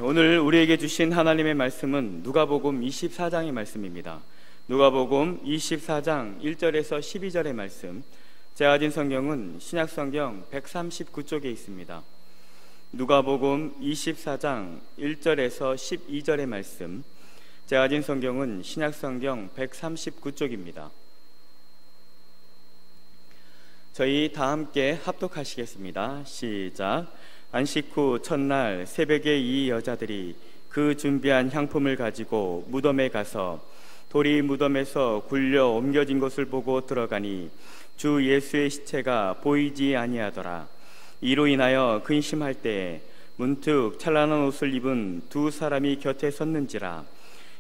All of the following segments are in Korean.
오늘 우리에게 주신 하나님의 말씀은 누가복음 24장의 말씀입니다. 누가복음 24장 1절에서 12절의 말씀, 제가 가진 성경은 신약성경 139쪽에 있습니다. 누가복음 24장 1절에서 12절의 말씀, 제가 가진 성경은 신약성경 139쪽입니다. 저희 다 함께 합독하시겠습니다. 시작. 안식 후 첫날 새벽에 이 여자들이 그 준비한 향품을 가지고 무덤에 가서 돌이 무덤에서 굴려 옮겨진 것을 보고 들어가니 주 예수의 시체가 보이지 아니하더라. 이로 인하여 근심할 때에 문득 찬란한 옷을 입은 두 사람이 곁에 섰는지라.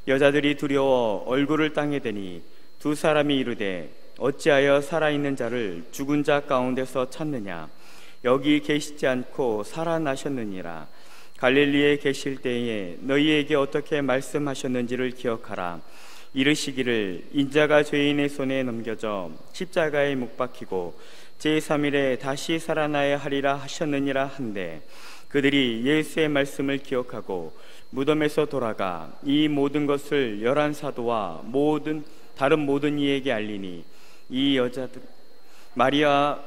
여자들이 두려워 얼굴을 땅에 대니 두 사람이 이르되 어찌하여 살아있는 자를 죽은 자 가운데서 찾느냐? 여기 계시지 않고 살아나셨느니라. 갈릴리에 계실 때에 너희에게 어떻게 말씀하셨는지를 기억하라. 이르시기를 인자가 죄인의 손에 넘겨져 십자가에 못 박히고 제3일에 다시 살아나야 하리라 하셨느니라 한데, 그들이 예수의 말씀을 기억하고 무덤에서 돌아가 이 모든 것을 11사도와 다른 모든 이에게 알리니, 이 여자들 마리아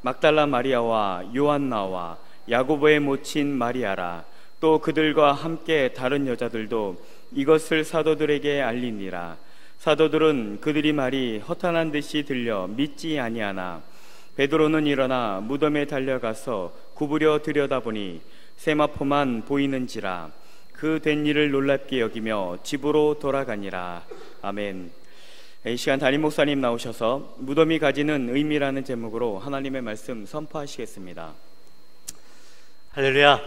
막달라 마리아와 요한나와 야고보의 모친 마리아라. 또 그들과 함께 다른 여자들도 이것을 사도들에게 알리니라. 사도들은 그들이 말이 허탄한 듯이 들려 믿지 아니하나 베드로는 일어나 무덤에 달려가서 구부려 들여다보니 세마포만 보이는지라. 그 된 일을 놀랍게 여기며 집으로 돌아가니라. 아멘. 이 시간 담임 목사님 나오셔서 무덤이 가지는 의미라는 제목으로 하나님의 말씀 선포하시겠습니다. 할렐루야.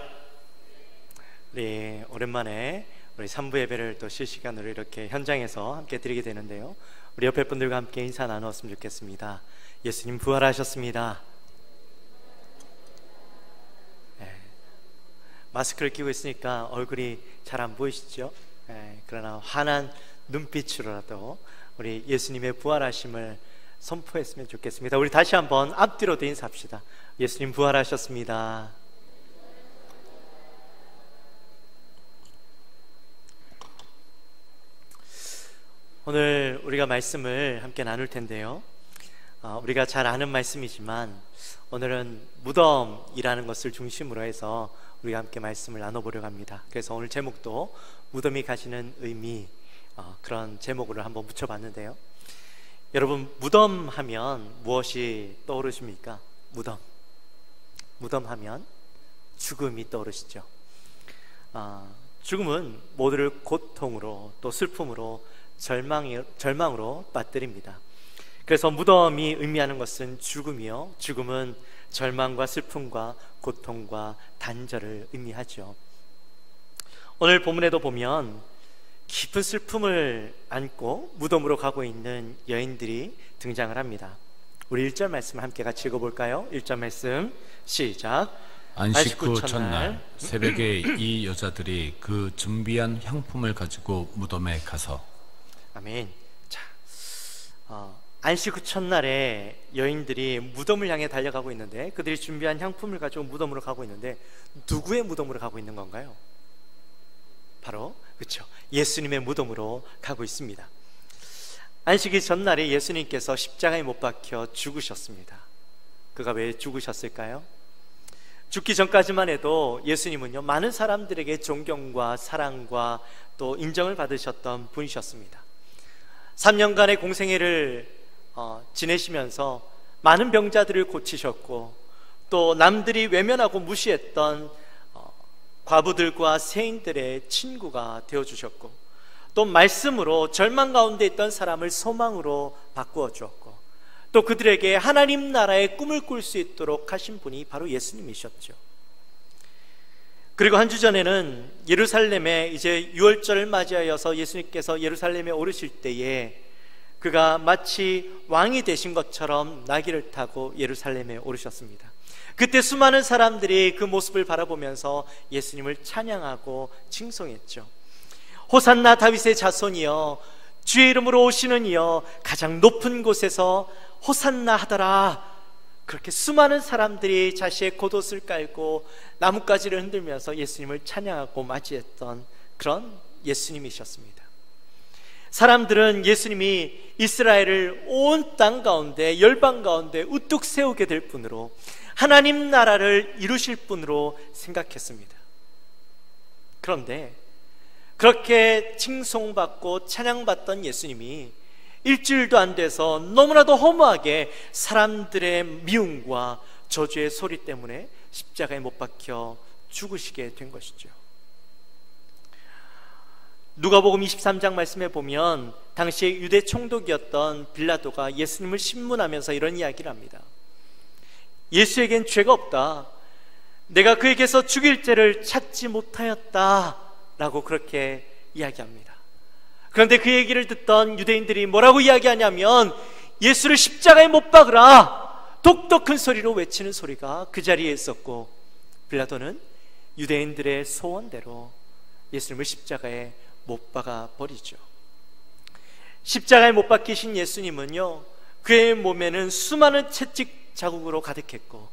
우리 오랜만에 우리 3부 예배를 또 실시간으로 이렇게 현장에서 함께 드리게 되는데요, 우리 옆에 분들과 함께 인사 나누었으면 좋겠습니다. 예수님 부활하셨습니다. 네. 마스크를 끼고 있으니까 얼굴이 잘 안 보이시죠? 네. 그러나 환한 눈빛으로라도 우리 예수님의 부활하심을 선포했으면 좋겠습니다. 우리 다시 한번 앞뒤로 인사합시다. 예수님 부활하셨습니다. 오늘 우리가 말씀을 함께 나눌 텐데요, 우리가 잘 아는 말씀이지만 오늘은 무덤이라는 것을 중심으로 해서 우리가 함께 말씀을 나눠보려고 합니다. 그래서 오늘 제목도 무덤이 가지는 의미, 그런 제목으로 한번 붙여봤는데요, 여러분, 무덤 하면 무엇이 떠오르십니까? 무덤 하면 죽음이 떠오르시죠. 죽음은 모두를 고통으로 또 슬픔으로 절망으로 빠뜨립니다. 그래서 무덤이 의미하는 것은 죽음이요, 죽음은 절망과 슬픔과 고통과 단절을 의미하죠. 오늘 본문에도 보면 깊은 슬픔을 안고 무덤으로 가고 있는 여인들이 등장을 합니다. 우리 1절 말씀 함께 같이 읽어볼까요? 1절 말씀 시작. 안식 후 첫날 새벽에 이 여자들이 그 준비한 향품을 가지고 무덤에 가서. 아멘. 자, 안식 후 첫날에 여인들이 무덤을 향해 달려가고 있는데, 그들이 준비한 향품을 가지고 무덤으로 가고 있는데, 누구의 무덤으로 가고 있는 건가요? 바로 그렇죠, 예수님의 무덤으로 가고 있습니다. 안식일 전날에 예수님께서 십자가에 못 박혀 죽으셨습니다. 그가 왜 죽으셨을까요? 죽기 전까지만 해도 예수님은요, 많은 사람들에게 존경과 사랑과 또 인정을 받으셨던 분이셨습니다. 3년간의 공생애를 지내시면서 많은 병자들을 고치셨고, 또 남들이 외면하고 무시했던 과부들과 세인들의 친구가 되어주셨고, 또 말씀으로 절망 가운데 있던 사람을 소망으로 바꾸어 주었고, 또 그들에게 하나님 나라의 꿈을 꿀 수 있도록 하신 분이 바로 예수님이셨죠. 그리고 한 주 전에는 예루살렘에 이제 유월절을 맞이하여서 예수님께서 예루살렘에 오르실 때에 그가 마치 왕이 되신 것처럼 나귀를 타고 예루살렘에 오르셨습니다. 그때 수많은 사람들이 그 모습을 바라보면서 예수님을 찬양하고 칭송했죠. 호산나 다윗의 자손이여, 주의 이름으로 오시는 이여, 가장 높은 곳에서 호산나 하더라. 그렇게 수많은 사람들이 자신의 겉옷을 깔고 나뭇가지를 흔들면서 예수님을 찬양하고 맞이했던 그런 예수님이셨습니다. 사람들은 예수님이 이스라엘을 온 땅 가운데, 열방 가운데 우뚝 세우게 될 분으로, 하나님 나라를 이루실 분으로 생각했습니다. 그런데 그렇게 칭송받고 찬양받던 예수님이 일주일도 안 돼서 너무나도 허무하게 사람들의 미움과 저주의 소리 때문에 십자가에 못 박혀 죽으시게 된 것이죠. 누가복음 23장 말씀에 보면 당시에 유대 총독이었던 빌라도가 예수님을 신문하면서 이런 이야기를 합니다. 예수에겐 죄가 없다, 내가 그에게서 죽일 죄를 찾지 못하였다 라고 그렇게 이야기합니다. 그런데 그 얘기를 듣던 유대인들이 뭐라고 이야기하냐면, 예수를 십자가에 못 박으라, 독도 큰 소리로 외치는 소리가 그 자리에 있었고, 빌라도는 유대인들의 소원대로 예수님을 십자가에 못 박아 버리죠. 십자가에 못 박히신 예수님은요, 그의 몸에는 수많은 채찍 자국으로 가득했고,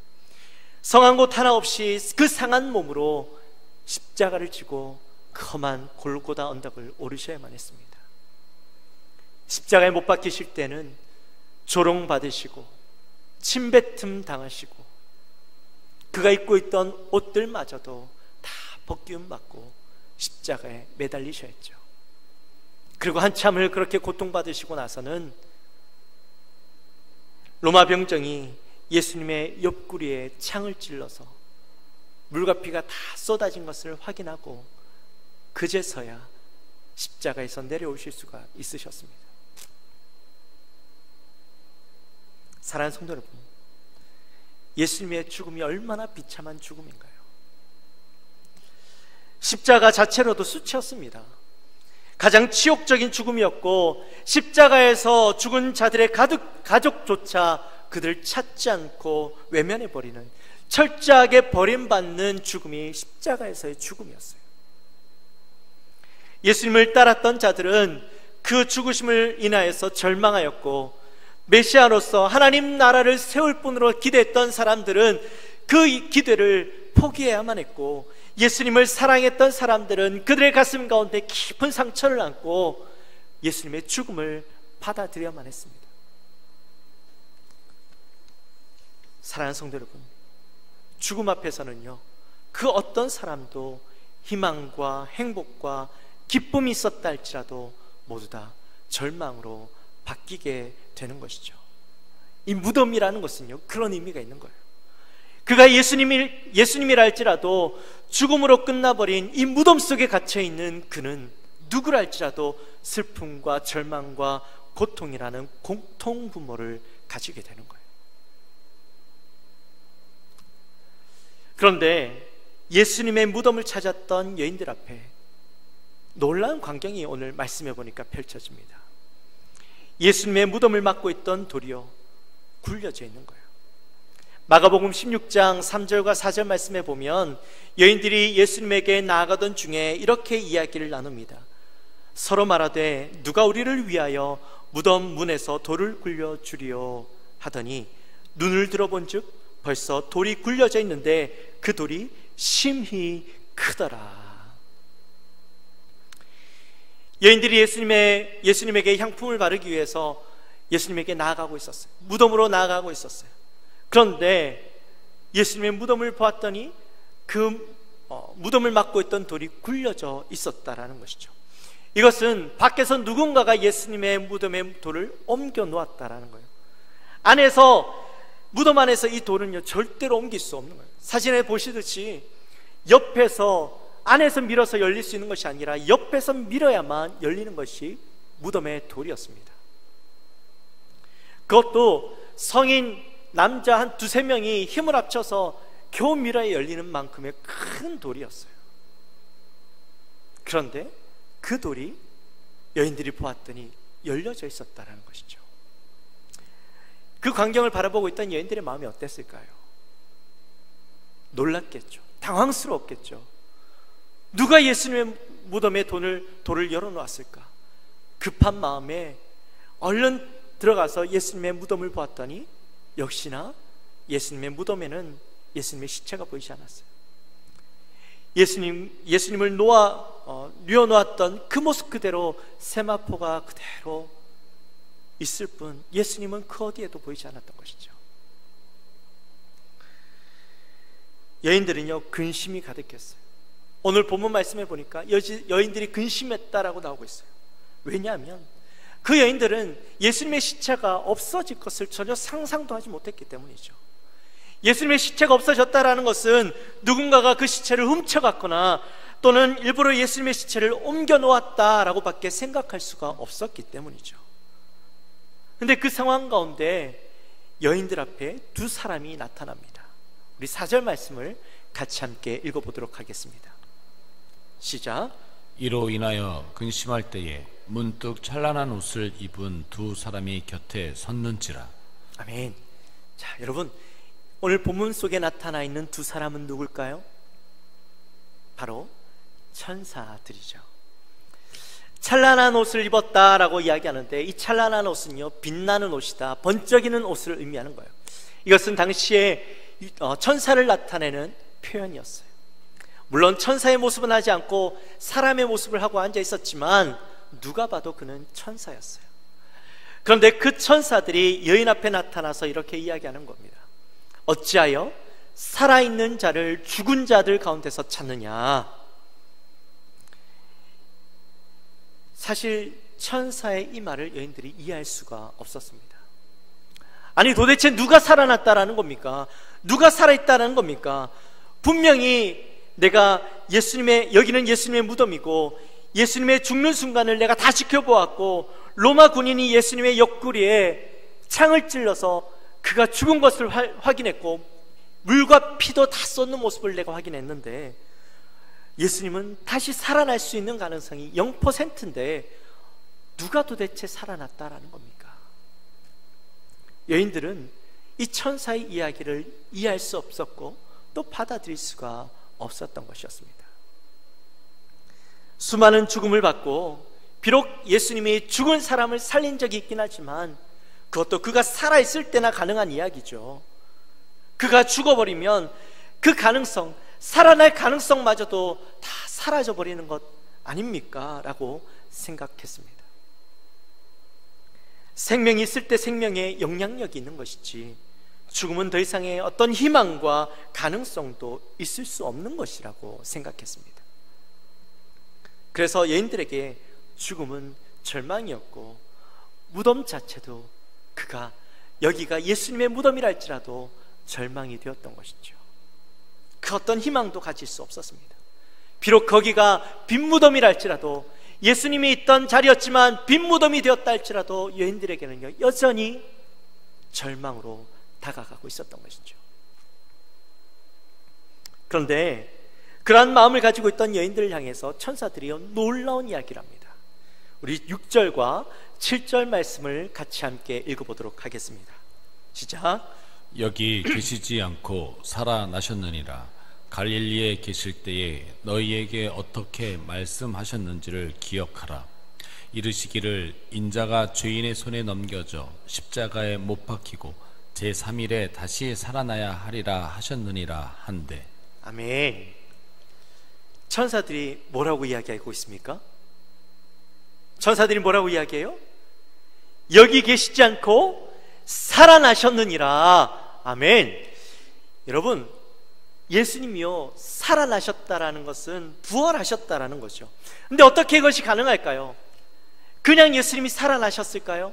성한 곳 하나 없이 그 상한 몸으로 십자가를 지고 그 험한 골고다 언덕을 오르셔야만 했습니다. 십자가에 못 박히실 때는 조롱받으시고 침뱉음 당하시고, 그가 입고 있던 옷들마저도 다 벗기움 받고 십자가에 매달리셔야 했죠. 그리고 한참을 그렇게 고통받으시고 나서는 로마 병정이 예수님의 옆구리에 창을 찔러서 물과 피가 다 쏟아진 것을 확인하고 그제서야 십자가에서 내려오실 수가 있으셨습니다. 사랑하는 성도 여러분, 예수님의 죽음이 얼마나 비참한 죽음인가요? 십자가 자체로도 수치였습니다. 가장 치욕적인 죽음이었고, 십자가에서 죽은 자들의 가족조차 그들을 찾지 않고 외면해버리는, 철저하게 버림받는 죽음이 십자가에서의 죽음이었어요. 예수님을 따랐던 자들은 그 죽으심을 인하여서 절망하였고, 메시아로서 하나님 나라를 세울 분으로 기대했던 사람들은 그 기대를 포기해야만 했고, 예수님을 사랑했던 사람들은 그들의 가슴 가운데 깊은 상처를 안고 예수님의 죽음을 받아들여야만 했습니다. 사랑하는 성도 여러분, 죽음 앞에서는요, 그 어떤 사람도 희망과 행복과 기쁨이 있었다 할지라도 모두 다 절망으로 바뀌게 되는 것이죠. 이 무덤이라는 것은요, 그런 의미가 있는 거예요. 그가 예수님이라 할지라도 죽음으로 끝나버린 이 무덤 속에 갇혀있는 그는 누구라 할지라도 슬픔과 절망과 고통이라는 공통부모를 가지게 되는 거예요. 그런데 예수님의 무덤을 찾았던 여인들 앞에 놀라운 광경이 오늘 말씀해 보니까 펼쳐집니다. 예수님의 무덤을 막고 있던 돌이요, 굴려져 있는 거예요. 마가복음 16장 3절과 4절 말씀에 보면 여인들이 예수님에게 나아가던 중에 이렇게 이야기를 나눕니다. 서로 말하되 누가 우리를 위하여 무덤 문에서 돌을 굴려 주리요 하더니 눈을 들어본즉 벌써 돌이 굴려져 있는데 그 돌이 심히 크더라. 여인들이 예수님에게 향품을 바르기 위해서 예수님에게 나아가고 있었어요. 무덤으로 나아가고 있었어요. 그런데 예수님의 무덤을 보았더니 그 무덤을 막고 있던 돌이 굴려져 있었다라는 것이죠. 이것은 밖에서 누군가가 예수님의 무덤에 돌을 옮겨 놓았다라는 거예요. 무덤 안에서 이 돌은요, 절대로 옮길 수 없는 거예요. 사진에 보시듯이 옆에서, 안에서 밀어서 열릴 수 있는 것이 아니라 옆에서 밀어야만 열리는 것이 무덤의 돌이었습니다. 그것도 성인 남자 한 두세 명이 힘을 합쳐서 겨우 밀어야 열리는 만큼의 큰 돌이었어요. 그런데 그 돌이 여인들이 보았더니 열려져 있었다는 것이죠. 그 광경을 바라보고 있던 여인들의 마음이 어땠을까요? 놀랐겠죠. 당황스러웠겠죠. 누가 예수님의 무덤에 돌을 열어놓았을까? 급한 마음에 얼른 들어가서 예수님의 무덤을 보았더니 역시나 예수님의 무덤에는 예수님의 시체가 보이지 않았어요. 예수님을 뉘어놓았던 그 모습 그대로 세마포가 그대로 있을 뿐 예수님은 그 어디에도 보이지 않았던 것이죠. 여인들은요, 근심이 가득했어요. 오늘 본문 말씀에 보니까 여인들이 근심했다라고 나오고 있어요. 왜냐하면 그 여인들은 예수님의 시체가 없어질 것을 전혀 상상도 하지 못했기 때문이죠. 예수님의 시체가 없어졌다라는 것은 누군가가 그 시체를 훔쳐갔거나 또는 일부러 예수님의 시체를 옮겨 놓았다라고 밖에 생각할 수가 없었기 때문이죠. 근데 그 상황 가운데 여인들 앞에 두 사람이 나타납니다. 우리 4절 말씀을 같이 함께 읽어보도록 하겠습니다. 시작. 이로 인하여 근심할 때에 문득 찬란한 옷을 입은 두 사람이 곁에 섰는지라. 아멘. 자, 여러분, 오늘 본문 속에 나타나 있는 두 사람은 누굴까요? 바로 천사들이죠. 찬란한 옷을 입었다라고 이야기하는데 이 찬란한 옷은요, 빛나는 옷이다, 번쩍이는 옷을 의미하는 거예요. 이것은 당시에 천사를 나타내는 표현이었어요. 물론 천사의 모습은 하지 않고 사람의 모습을 하고 앉아 있었지만 누가 봐도 그는 천사였어요. 그런데 그 천사들이 여인 앞에 나타나서 이렇게 이야기하는 겁니다. 어찌하여 살아있는 자를 죽은 자들 가운데서 찾느냐. 사실 천사의 이 말을 여인들이 이해할 수가 없었습니다. 아니, 도대체 누가 살아났다라는 겁니까? 누가 살아있다라는 겁니까? 분명히 내가 여기는 예수님의 무덤이고 예수님의 죽는 순간을 내가 다 지켜보았고 로마 군인이 예수님의 옆구리에 창을 찔러서 그가 죽은 것을 확인했고 물과 피도 다 쏟는 모습을 내가 확인했는데 예수님은 다시 살아날 수 있는 가능성이 0%인데 누가 도대체 살아났다라는 겁니까? 여인들은 이 천사의 이야기를 이해할 수 없었고 또 받아들일 수가 없었던 것이었습니다. 수많은 죽음을 받고 비록 예수님이 죽은 사람을 살린 적이 있긴 하지만 그것도 그가 살아있을 때나 가능한 이야기죠. 그가 죽어버리면 그 가능성, 살아날 가능성마저도 다 사라져버리는 것 아닙니까? 라고 생각했습니다. 생명이 있을 때 생명에 영향력이 있는 것이지 죽음은 더 이상의 어떤 희망과 가능성도 있을 수 없는 것이라고 생각했습니다. 그래서 여인들에게 죽음은 절망이었고 무덤 자체도 여기가 예수님의 무덤이라 할지라도 절망이 되었던 것이죠. 그 어떤 희망도 가질 수 없었습니다. 비록 거기가 빈 무덤이라 할지라도 예수님이 있던 자리였지만 빈 무덤이 되었다 할지라도 여인들에게는요, 여전히 절망으로 다가가고 있었던 것이죠. 그런데 그러한 마음을 가지고 있던 여인들을 향해서 천사들이요, 놀라운 이야기를 합니다. 우리 6절과 7절 말씀을 같이 함께 읽어보도록 하겠습니다. 시작. 여기 계시지 않고 살아나셨느니라. 갈릴리에 계실 때에 너희에게 어떻게 말씀하셨는지를 기억하라. 이르시기를 인자가 죄인의 손에 넘겨져 십자가에 못 박히고 제3일에 다시 살아나야 하리라 하셨느니라 한데. 아멘. 천사들이 뭐라고 이야기하고 있습니까? 천사들이 뭐라고 이야기해요? 여기 계시지 않고 살아나셨느니라. 아멘. 여러분, 예수님이요, 살아나셨다라는 것은 부활하셨다라는 거죠. 근데 어떻게 이것이 가능할까요? 그냥 예수님이 살아나셨을까요?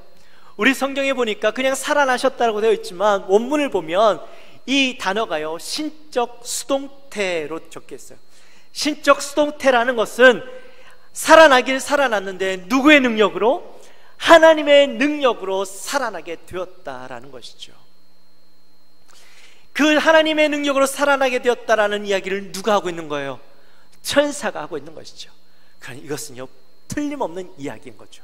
우리 성경에 보니까 그냥 살아나셨다고 되어 있지만 원문을 보면 이 단어가요, 신적 수동태로 적혀 있어요. 신적 수동태라는 것은 살아나길 살아났는데 누구의 능력으로? 하나님의 능력으로 살아나게 되었다라는 것이죠. 그 하나님의 능력으로 살아나게 되었다라는 이야기를 누가 하고 있는 거예요? 천사가 하고 있는 것이죠. 그러니 이것은요, 틀림없는 이야기인 거죠.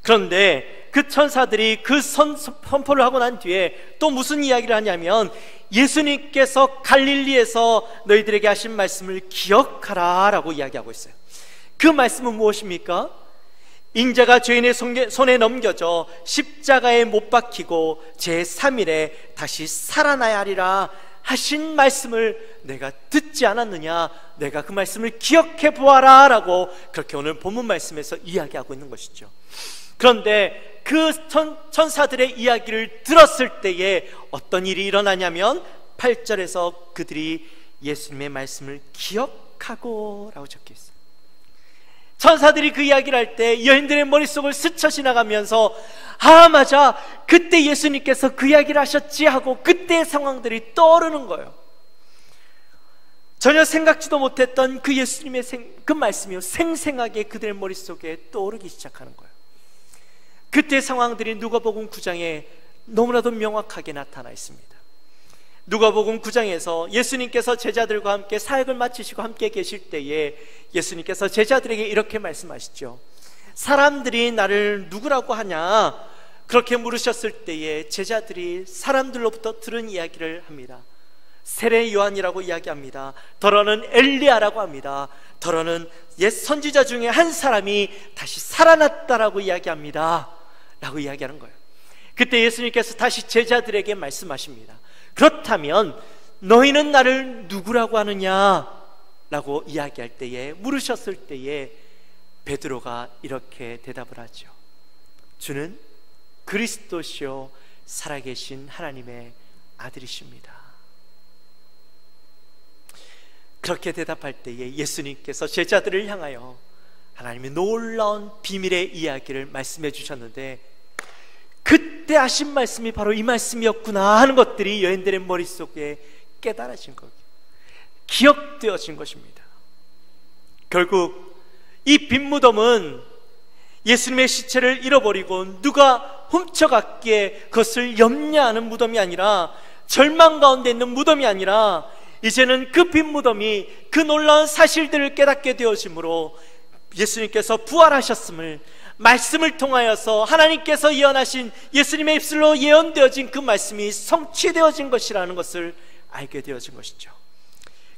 그런데 그 천사들이 그 선포를 하고 난 뒤에 또 무슨 이야기를 하냐면 예수님께서 갈릴리에서 너희들에게 하신 말씀을 기억하라 라고 이야기하고 있어요. 그 말씀은 무엇입니까? 인자가 죄인의 손에 넘겨져 십자가에 못 박히고 제3일에 다시 살아나야 하리라 하신 말씀을 내가 듣지 않았느냐, 내가 그 말씀을 기억해 보아라 라고 그렇게 오늘 본문 말씀에서 이야기하고 있는 것이죠. 그런데 그 천사들의 이야기를 들었을 때에 어떤 일이 일어나냐면 8절에서 그들이 예수님의 말씀을 기억하고 라고 적혀 있어요. 천사들이 그 이야기를 할 때 여인들의 머릿속을 스쳐 지나가면서 아 맞아, 그때 예수님께서 그 이야기를 하셨지 하고 그때의 상황들이 떠오르는 거예요. 전혀 생각지도 못했던 그 예수님의 그 말씀이 생생하게 그들의 머릿속에 떠오르기 시작하는 거예요. 그때의 상황들이 누가복음 9장에 너무나도 명확하게 나타나 있습니다. 누가복음 9장에서 예수님께서 제자들과 함께 사역을 마치시고 함께 계실 때에 예수님께서 제자들에게 이렇게 말씀하시죠. 사람들이 나를 누구라고 하냐? 그렇게 물으셨을 때에 제자들이 사람들로부터 들은 이야기를 합니다. 세례 요한이라고 이야기합니다. 더러는 엘리야라고 합니다. 더러는 옛 선지자 중에 한 사람이 다시 살아났다라고 이야기합니다 라고 이야기하는 거예요. 그때 예수님께서 다시 제자들에게 말씀하십니다. 그렇다면 너희는 나를 누구라고 하느냐? 라고 이야기할 때에, 물으셨을 때에 베드로가 이렇게 대답을 하죠. 주는 그리스도시요 살아계신 하나님의 아들이십니다. 그렇게 대답할 때에 예수님께서 제자들을 향하여 하나님의 놀라운 비밀의 이야기를 말씀해 주셨는데, 그때 하신 말씀이 바로 이 말씀이었구나 하는 것들이 여인들의 머릿속에 깨달아진 거예요. 기억되어진 것입니다. 결국 이 빈 무덤은 예수님의 시체를 잃어버리고 누가 훔쳐갔기에 그것을 염려하는 무덤이 아니라, 절망 가운데 있는 무덤이 아니라, 이제는 그 빈 무덤이 그 놀라운 사실들을 깨닫게 되어짐으로 예수님께서 부활하셨음을, 말씀을 통하여서 하나님께서 예언하신, 예수님의 입술로 예언되어진 그 말씀이 성취되어진 것이라는 것을 알게 되어진 것이죠.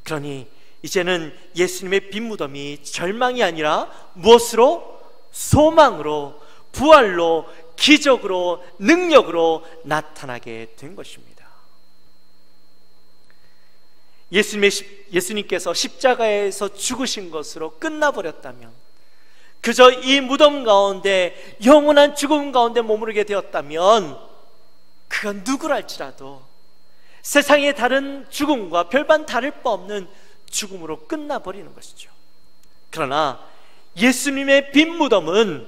그러니 이제는 예수님의 빈 무덤이 절망이 아니라 무엇으로? 소망으로, 부활로, 기적으로, 능력으로 나타나게 된 것입니다. 예수님께서 십자가에서 죽으신 것으로 끝나버렸다면, 그저 이 무덤 가운데 영원한 죽음 가운데 머무르게 되었다면, 그가 누구랄지라도 세상의 다른 죽음과 별반 다를 바 없는 죽음으로 끝나버리는 것이죠. 그러나 예수님의 빈 무덤은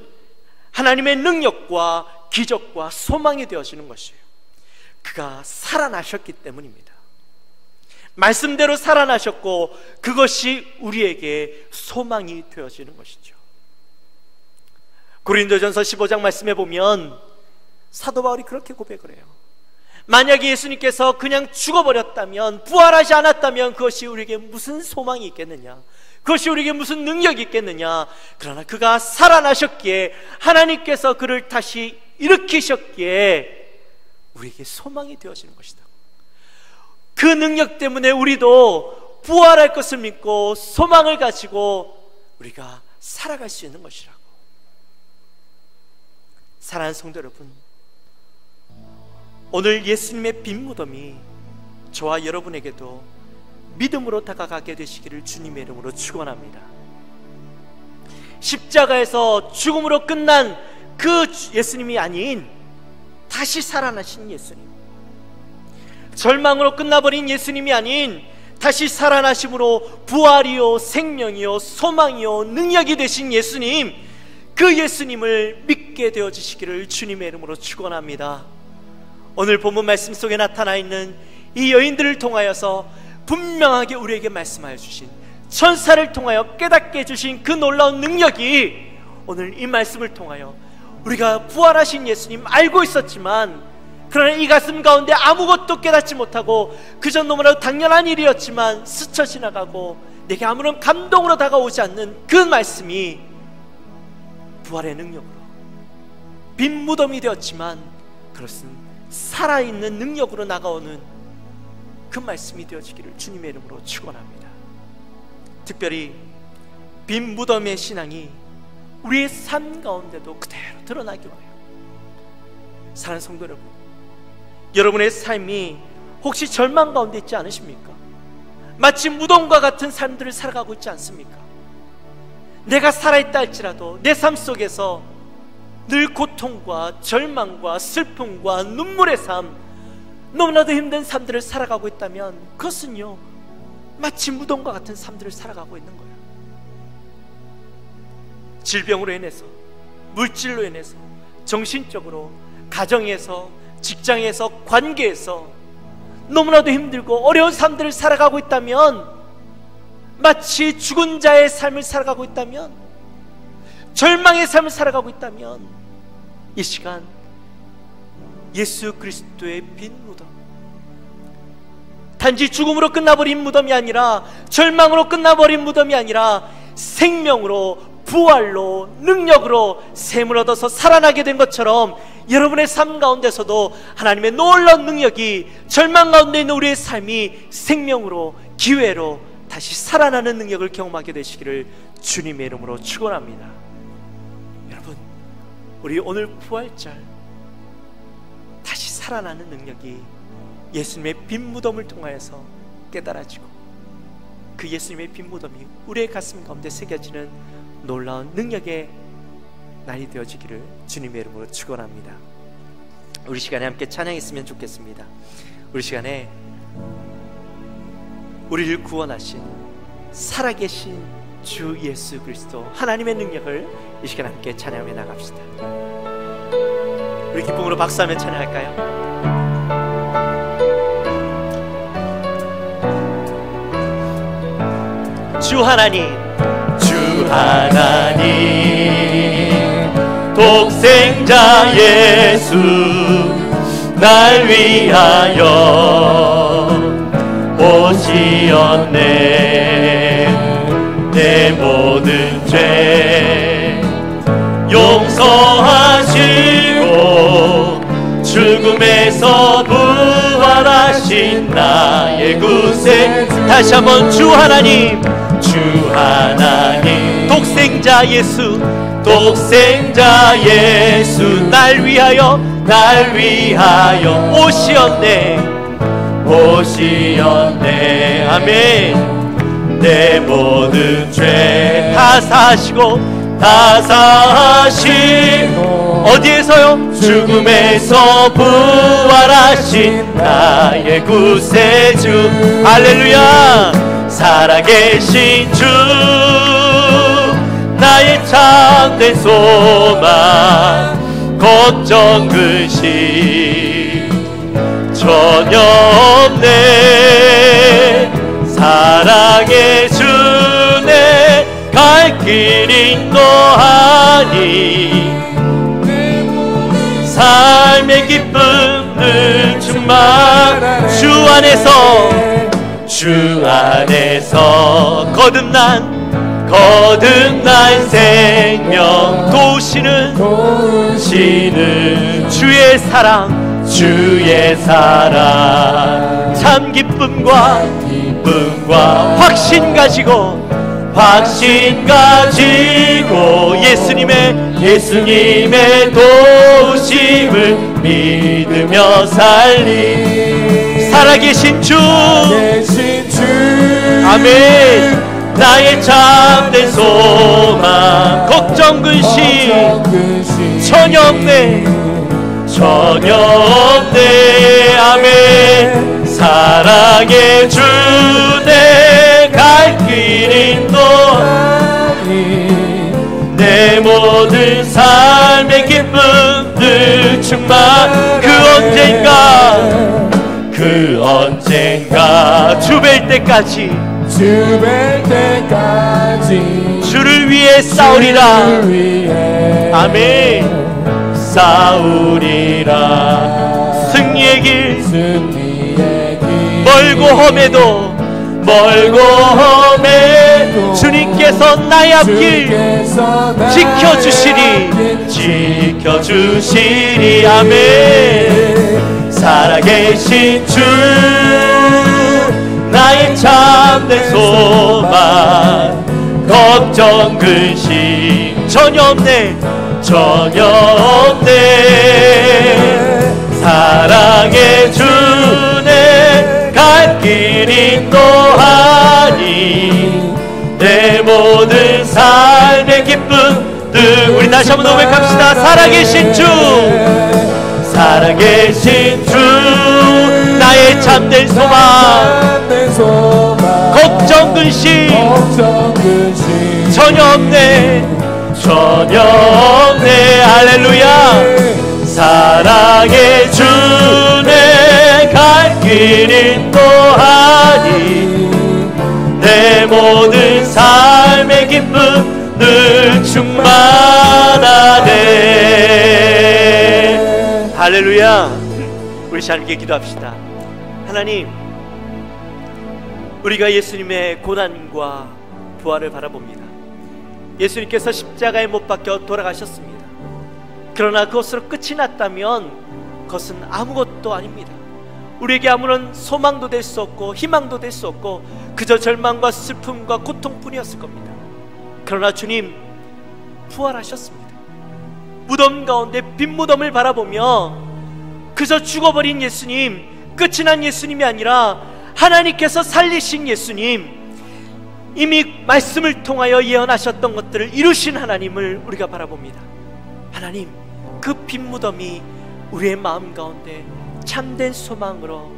하나님의 능력과 기적과 소망이 되어지는 것이에요. 그가 살아나셨기 때문입니다. 말씀대로 살아나셨고 그것이 우리에게 소망이 되어지는 것이죠. 고린도전서 15장 말씀해 보면 사도 바울이 그렇게 고백을 해요. 만약에 예수님께서 그냥 죽어버렸다면, 부활하지 않았다면 그것이 우리에게 무슨 소망이 있겠느냐, 그것이 우리에게 무슨 능력이 있겠느냐. 그러나 그가 살아나셨기에, 하나님께서 그를 다시 일으키셨기에 우리에게 소망이 되어지는 것이다. 그 능력 때문에 우리도 부활할 것을 믿고 소망을 가지고 우리가 살아갈 수 있는 것이라고. 사랑하는 성도 여러분, 오늘 예수님의 빈 무덤이 저와 여러분에게도 믿음으로 다가가게 되시기를 주님의 이름으로 축원합니다. 십자가에서 죽음으로 끝난 그 예수님이 아닌 다시 살아나신 예수님, 절망으로 끝나버린 예수님이 아닌 다시 살아나심으로 부활이요 생명이요 소망이요 능력이 되신 예수님, 그 예수님을 믿게 되어지시기를 주님의 이름으로 축원합니다. 오늘 본문 말씀 속에 나타나 있는 이 여인들을 통하여서 분명하게 우리에게 말씀하여 주신, 천사를 통하여 깨닫게 해주신 그 놀라운 능력이 오늘 이 말씀을 통하여 우리가 부활하신 예수님 알고 있었지만, 그러나 이 가슴 가운데 아무것도 깨닫지 못하고 그저 너무나도 당연한 일이었지만 스쳐 지나가고 내게 아무런 감동으로 다가오지 않는 그 말씀이 부활의 능력으로 빈 무덤이 되었지만 그것은 살아있는 능력으로 나가오는 그 말씀이 되어지기를 주님의 이름으로 축원합니다. 특별히 빈 무덤의 신앙이 우리의 삶 가운데도 그대로 드러나기 원해요. 사랑하는 성도 여러분, 여러분의 삶이 혹시 절망 가운데 있지 않으십니까? 마치 무덤과 같은 삶들을 살아가고 있지 않습니까? 내가 살아있다 할지라도 내 삶 속에서 늘 고통과 절망과 슬픔과 눈물의 삶, 너무나도 힘든 삶들을 살아가고 있다면 그것은요, 마치 무덤과 같은 삶들을 살아가고 있는 거예요. 질병으로 인해서, 물질로 인해서, 정신적으로, 가정에서, 직장에서, 관계에서 너무나도 힘들고 어려운 삶들을 살아가고 있다면, 마치 죽은 자의 삶을 살아가고 있다면, 절망의 삶을 살아가고 있다면, 이 시간 예수 그리스도의 빈 무덤, 단지 죽음으로 끝나버린 무덤이 아니라, 절망으로 끝나버린 무덤이 아니라 생명으로, 부활로, 능력으로 샘을 얻어서 살아나게 된 것처럼 여러분의 삶 가운데서도 하나님의 놀라운 능력이, 절망 가운데 있는 우리의 삶이 생명으로, 기회로 다시 살아나는 능력을 경험하게 되시기를 주님의 이름으로 축원합니다. 여러분, 우리 오늘 부활절 다시 살아나는 능력이 예수님의 빈 무덤을 통하여서 깨달아지고, 그 예수님의 빈 무덤이 우리의 가슴 가운데 새겨지는 놀라운 능력의 날이 되어지기를 주님의 이름으로 축원합니다. 우리 시간에 함께 찬양했으면 좋겠습니다. 우리 시간에 우리를 구원하신 살아계신 주 예수 그리스도 하나님의 능력을 이 시간 함께 찬양하며 나갑시다. 우리 기쁨으로 박수하며 찬양할까요? 주 하나님, 주 하나님, 독생자 예수 날 위하여 오시었네. 내 모든 죄 용서하시고 죽음에서 부활하신 나의 구세. 다시 한번 주 하나님, 주 하나님, 독생자 예수, 독생자 예수 날 위하여 오시었네, 오시었네. 아멘. 내 모든 죄 다 사하시고, 다 사하시고, 어디에서요? 죽음에서 부활하신 나의 구세주. 할렐루야. 살아계신 주, 나의 참된 소망, 걱정 근심 전혀 없네. 사랑의 주네 갈 길 인도하니, 삶의 기쁨을 충만 주 안에서 거듭난 생명 도우시는 주의 사랑, 참 기쁨과 확신 가지고 예수님의 도우심을 믿으며 살리. 살아계신 주, 아멘. 나의 참된 소망, 걱정 근심 전혀 없네. 아멘. 사랑의 주내 갈 길 인도하니, 내 모든 삶의 기쁨들 충만. 그 언젠가 주 뵐 때까지 주를 위해 싸우리라. 아멘. 싸우리라. 승리의 길 멀고 험해도 주님께서 나의 앞길 지켜주시리. 아멘. 살아계신 주, 나의 참된 소망, 걱정 걱정 근심 전혀 없네, 전혀 없네. 사랑의 주네 갈 길 인도하니 내 모든 삶의 기쁨들. 우리 다시 한번 고백합시다. 살아계신 주, 살아계신 주, 나의 참된 소망. 걱정 근심 전혀 없네, 전혀 없네. 할렐루야. 사랑의 주네 갈 길 인도하니 내 모든 삶의 기쁨 늘 충만하네. 할렐루야. 우리 하나님께 기도합시다. 하나님, 우리가 예수님의 고난과 부활을 바라봅니다. 예수님께서 십자가에 못 박혀 돌아가셨습니다. 그러나 그것으로 끝이 났다면 그것은 아무것도 아닙니다. 우리에게 아무런 소망도 될 수 없고 희망도 될 수 없고 그저 절망과 슬픔과 고통뿐이었을 겁니다. 그러나 주님 부활하셨습니다. 무덤 가운데 빈 무덤을 바라보며 그저 죽어버린 예수님, 끝이 난 예수님이 아니라 하나님께서 살리신 예수님, 이미 말씀을 통하여 예언하셨던 것들을 이루신 하나님을 우리가 바라봅니다. 하나님, 그 빈 무덤이 우리의 마음 가운데 참된 소망으로,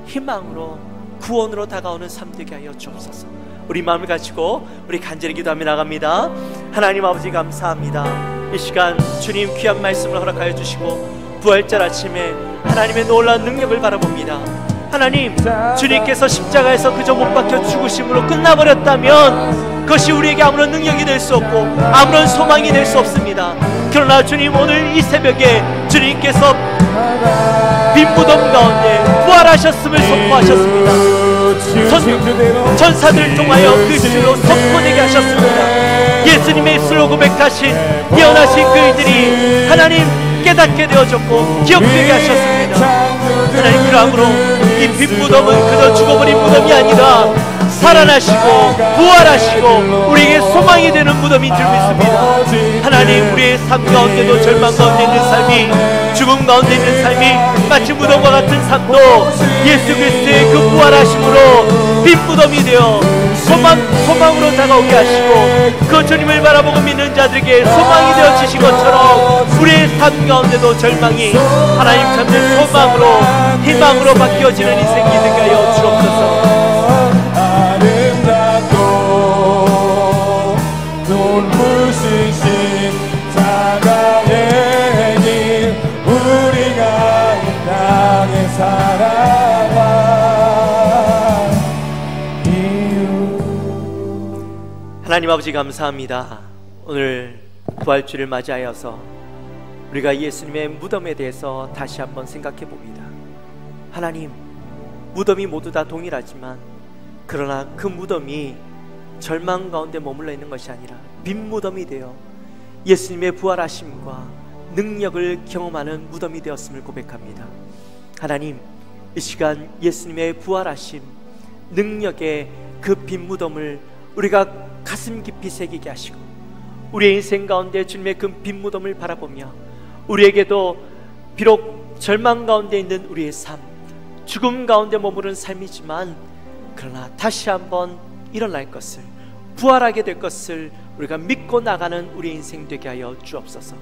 희망으로, 구원으로 다가오는 삶 되게 하여 주옵소서. 우리 마음을 가지고 우리 간절히 기도하며 나갑니다. 하나님 아버지 감사합니다. 이 시간 주님 귀한 말씀을 허락하여 주시고 부활절 아침에 하나님의 놀라운 능력을 바라봅니다. 하나님, 주님께서 십자가에서 그저 못 박혀 죽으심으로 끝나버렸다면 그것이 우리에게 아무런 능력이 될 수 없고 아무런 소망이 될 수 없습니다. 그러나 주님, 오늘 이 새벽에 주님께서 빈 무덤 가운데 부활하셨음을 선포하셨습니다. 전사들을 통하여 그 수로 선포되게 하셨습니다. 예수님의 입술로 고백하신 예언하신 그이들이 하나님 깨닫게 되어졌고 기억되게 하셨습니다. 하나님, 그러므로 이 빈 무덤은 그저 죽어버린 무덤이 아니라 살아나시고 부활하시고 우리에게 소망이 되는 무덤인 줄 믿습니다. 하나님, 우리의 삶 가운데도 절망 가운데 있는 삶이, 죽음 가운데 있는 삶이 마치 무덤과 같은 삶도 예수 그리스도의 그 부활하심으로 빈 무덤이 되어 소망으로 다가오게 하시고 그 주님을 바라보고 믿는 자들에게 소망이 되어지신 것처럼 우리의 삶 가운데도 절망이 하나님 참된 소망으로, 희망으로 바뀌어지는 인생이 되게 하여 주옵소서. 하나님 아버지 감사합니다. 오늘 부활주를 맞이하여서 우리가 예수님의 무덤에 대해서 다시 한번 생각해 봅니다. 하나님, 무덤이 모두 다 동일하지만 그러나 그 무덤이 절망 가운데 머물러 있는 것이 아니라 빈 무덤이 되어 예수님의 부활하심과 능력을 경험하는 무덤이 되었음을 고백합니다. 하나님, 이 시간 예수님의 부활하심, 능력의 그 빈 무덤을 우리가 가슴 깊이 새기게 하시고 우리의 인생 가운데 주님의 그 빈 무덤을 바라보며 우리에게도 비록 절망 가운데 있는 우리의 삶, 죽음 가운데 머무른 삶이지만 그러나 다시 한번 일어날 것을, 부활하게 될 것을 우리가 믿고 나가는 우리의 인생 되게 하여 주옵소서.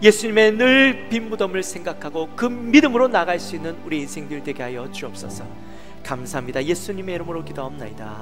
예수님의 늘 빈 무덤을 생각하고 그 믿음으로 나갈 수 있는 우리 인생들 되게 하여 주옵소서. 감사합니다. 예수님의 이름으로 기도합니다.